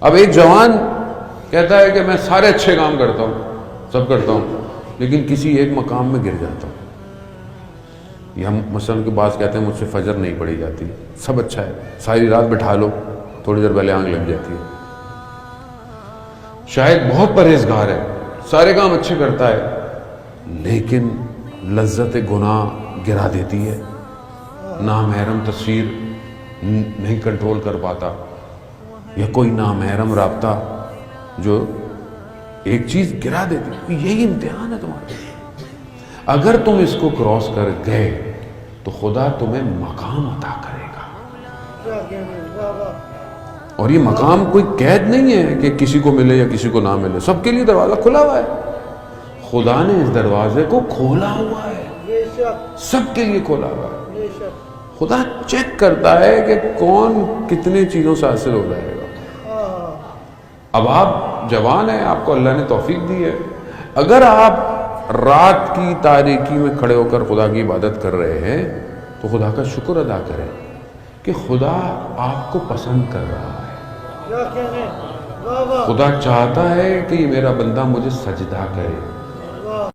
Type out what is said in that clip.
اب ایک جوان کہتا ہے کہ میں سارے اچھے کام کرتا ہوں، سب کرتا ہوں، لیکن کسی ایک مقام میں گر جاتا ہوں. یہ ہم مثلاً کے بعض کہتے ہیں مجھ سے فجر نہیں پڑھی جاتی، سب اچھا ہے، ساری رات بٹھا لو، تھوڑی دیر پہلے آنکھ لگ جاتی ہے. شاید بہت پرہیزگار ہے، سارے کام اچھے کرتا ہے، لیکن لذت گناہ گرا دیتی ہے، نامحرم تصویر نہیں کنٹرول کر پاتا، یا کوئی نامحرم رابطہ جو ایک چیز گرا دیتی ہے. یہی امتحان ہے تمہارا. اگر تم اس کو کراس کر گئے تو خدا تمہیں مقام عطا کرے گا. اور یہ مقام کوئی قید نہیں ہے کہ کسی کو ملے یا کسی کو نہ ملے، سب کے لیے دروازہ کھلا ہوا ہے. خدا نے اس دروازے کو کھولا ہوا ہے، سب کے لیے کھولا ہوا ہے. خدا چیک کرتا ہے کہ کون کتنے چیزوں سے حاصل ہو جائے گا. اب آپ جوان ہیں، آپ کو اللہ نے توفیق دی ہے. اگر آپ رات کی تاریکی میں کھڑے ہو کر خدا کی عبادت کر رہے ہیں تو خدا کا شکر ادا کریں کہ خدا آپ کو پسند کر رہا ہے. خدا چاہتا ہے کہ یہ میرا بندہ مجھے سجدہ کرے.